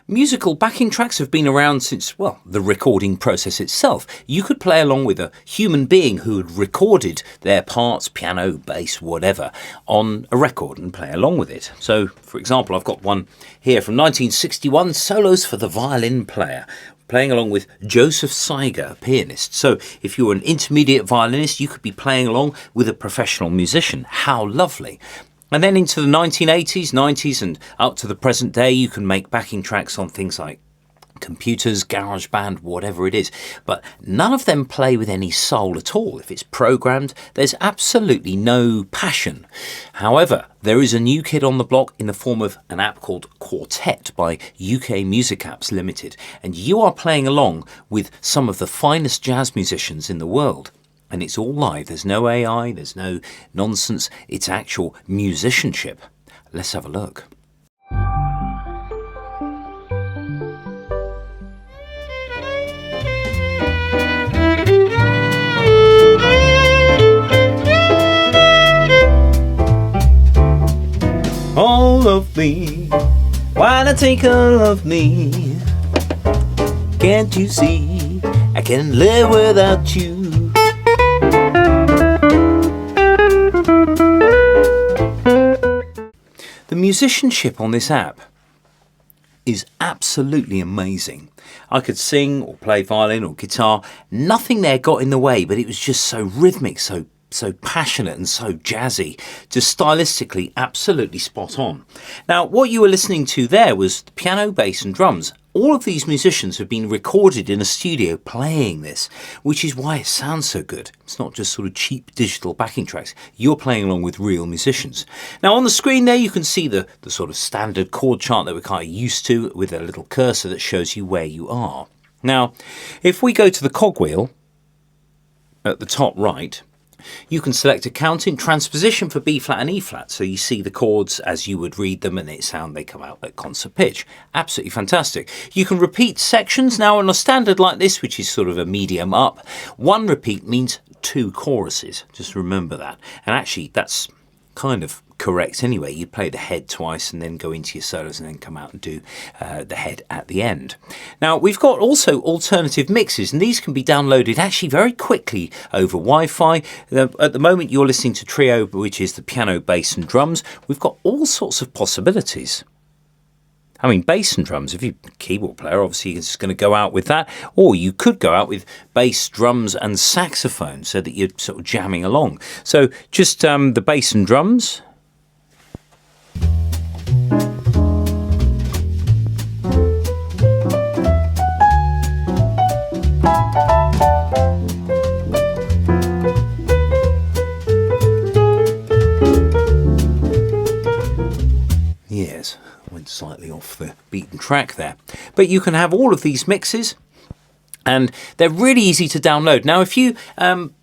Musical backing tracks have been around since, well, the recording process itself. You could play along with a human being who had recorded their parts, piano, bass, whatever, on a record and play along with it. So, for example, I've got one here from 1961, Solos for the Violin Player, playing along with Joseph Seiger, a pianist. So if you were an intermediate violinist, you could be playing along with a professional musician. How lovely. And then into the 1980s, 90s and up to the present day, you can make backing tracks on things like computers, GarageBand, whatever it is. But none of them play with any soul at all. If it's programmed, there's absolutely no passion. However, there is a new kid on the block in the form of an app called Quartet by UK Music Apps Ltd. And you are playing along with some of the finest jazz musicians in the world. And it's all live. There's no AI, there's no nonsense. It's actual musicianship. Let's have a look. All of me, why not take all of me? Can't you see I can live without you? The musicianship on this app is absolutely amazing. I could sing or play violin or guitar. Nothing there got in the way, but it was just so rhythmic, so passionate and so jazzy, just stylistically absolutely spot on. Now, what you were listening to there was the piano, bass and drums. All of these musicians have been recorded in a studio playing this, which is why it sounds so good. It's not just sort of cheap digital backing tracks. You're playing along with real musicians. Now on the screen there you can see the sort of standard chord chart that we're kind of used to, with a little cursor that shows you where you are. Now, if we go to the cogwheel at the top right, you can select a counting transposition for B flat and E flat, so you see the chords as you would read them and they come out at concert pitch. Absolutely fantastic. You can repeat sections. Now on a standard like this, which is sort of a medium up, one repeat means 2 choruses. Just remember that. And actually that's kind of correct anyway. You play the head twice and then go into your solos and then come out and do the head at the end. Now we've got also alternative mixes, and these can be downloaded actually very quickly over Wi-Fi. At the moment you're listening to Trio, which is the piano, bass and drums. We've got all sorts of possibilities. I mean, bass and drums, if you're a keyboard player, obviously you're just going to go out with that. Or you could go out with bass, drums and saxophone so that you're sort of jamming along. So just the bass and drums. Yes, I went slightly off the beaten track there. But you can have all of these mixes and they're really easy to download. Now, if you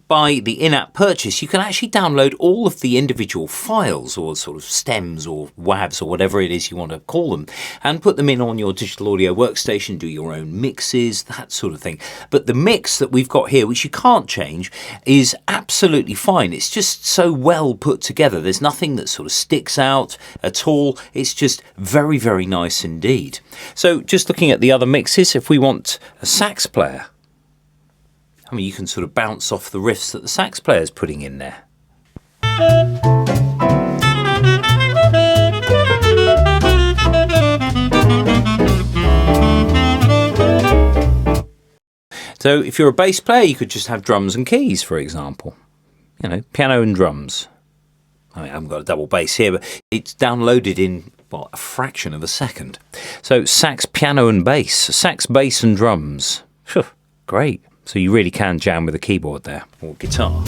buy the in-app purchase, you can actually download all of the individual files or sort of stems or WAVs or whatever it is you want to call them and put them in on your digital audio workstation, do your own mixes, that sort of thing. But the mix that we've got here, which you can't change, is absolutely fine. It's just so well put together. There's nothing that sort of sticks out at all. It's just very, very nice indeed. So just looking at the other mixes, if we want a sax player, I mean, you can sort of bounce off the riffs that the sax player is putting in there. So if you're a bass player, you could just have drums and keys, for example. You know, piano and drums. I mean, I haven't got a double bass here, but it's downloaded in, well, a fraction of a second. So sax, piano and bass. Sax, bass and drums. Phew, great. So you really can jam with a keyboard there, or guitar.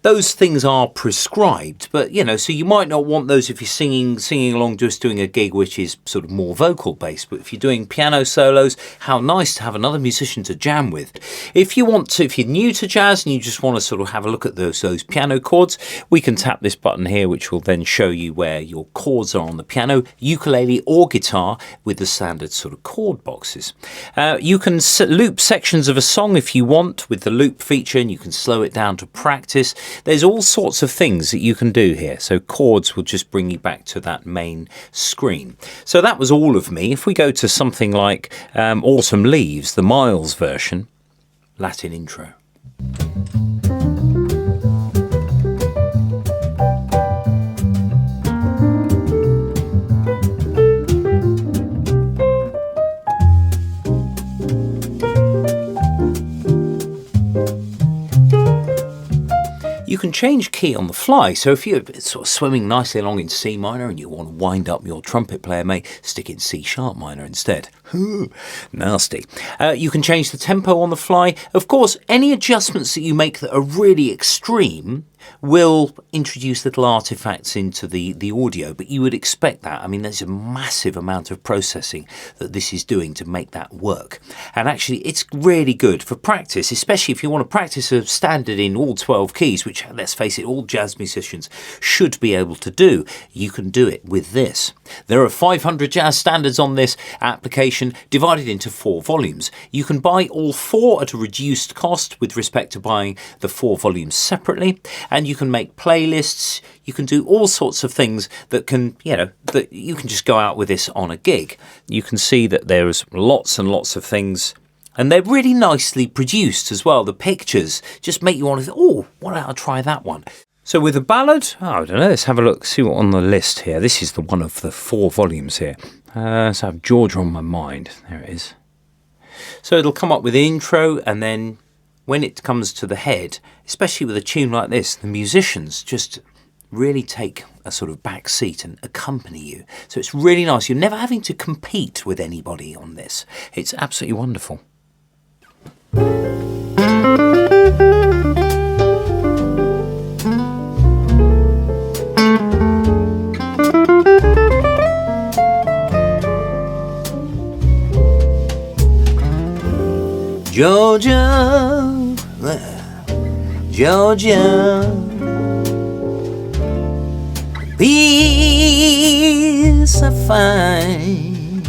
those things are prescribed, but you know, so you might not want those if you're singing along, just doing a gig which is sort of more vocal based. But if you're doing piano solos, how nice to have another musician to jam with. If you're new to jazz and you just want to sort of have a look at those piano chords, we can tap this button here, which will then show you where your chords are on the piano, ukulele or guitar with the standard sort of chord boxes. You can loop sections of a song if you want with the loop feature, and you can slow it down to practice. There's all sorts of things that you can do here. So chords will just bring you back to that main screen. So that was all of me. If we go to something like Autumn Leaves, the Miles version, Latin intro. You can change key on the fly, so if you're sort of swimming nicely along in C minor and you want to wind up your trumpet player, may stick it in C sharp minor instead. Nasty. You can change the tempo on the fly. Of course, any adjustments that you make that are really extreme will introduce little artifacts into the audio, but you would expect that. I mean, there's a massive amount of processing that this is doing to make that work. And actually, it's really good for practice, especially if you want to practice a standard in all 12 keys, which, let's face it, all jazz musicians should be able to do. You can do it with this. There are 500 jazz standards on this application, divided into 4 volumes. You can buy all 4 at a reduced cost with respect to buying the 4 volumes separately. And you can make playlists, you can do all sorts of things that can, that you can just go out with this on a gig. You can see that there's lots and lots of things, and they're really nicely produced as well. The pictures just make you want to think, oh, why don't I try that one? So with a ballad, I don't know, let's have a look, see what on the list here. This is the one of the 4 volumes here. So I have Georgia on my mind, there it is. So it'll come up with the intro, and then when it comes to the head, especially with a tune like this, the musicians just really take a sort of back seat and accompany you. So it's really nice. You're never having to compete with anybody on this. It's absolutely wonderful. Georgia, Georgia, peace I find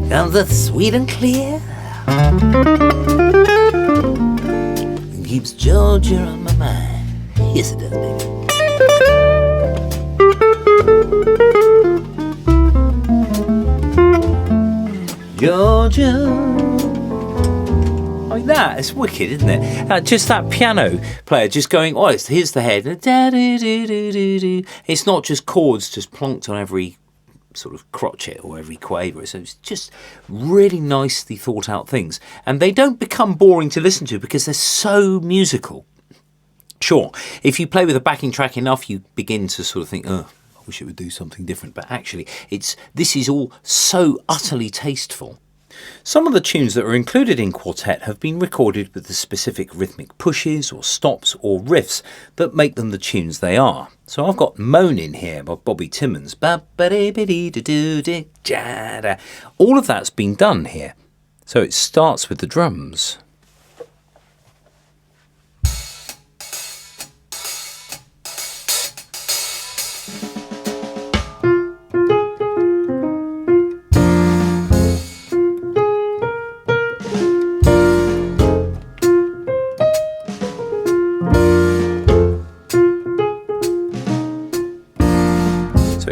comes up sweet and clear, and keeps Georgia on my mind. Yes, it does, baby. Georgia. Like that, it's wicked, isn't it? Just that piano player just going, oh, here's the head. It's not just chords just plonked on every sort of crotchet or every quaver. So it's just really nicely thought out things. And they don't become boring to listen to because they're so musical. Sure, if you play with a backing track enough, you begin to sort of think, oh, I wish it would do something different. But actually, this is all so utterly tasteful. Some of the tunes that are included in Quartet have been recorded with the specific rhythmic pushes or stops or riffs that make them the tunes they are. So I've got Moanin here by Bobby Timmons. All of that's been done here. So it starts with the drums.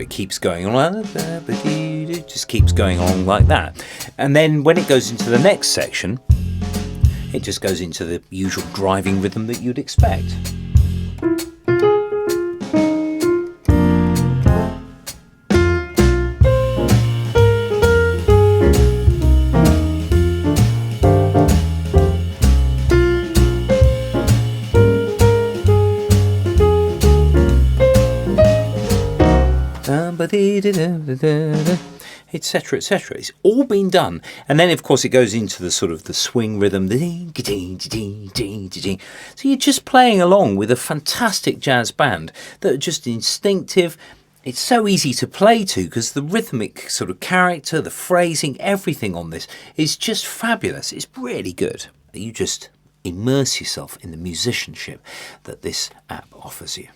Keeps going on, just keeps going on like that. And then when it goes into the next section, it just goes into the usual driving rhythm that you'd expect. etc., etc. It's all been done, and then of course it goes into the sort of the swing rhythm. So you're just playing along with a fantastic jazz band that are just instinctive. It's so easy to play to because the rhythmic sort of character, the phrasing, everything on this is just fabulous. It's really good. You just immerse yourself in the musicianship that this app offers you.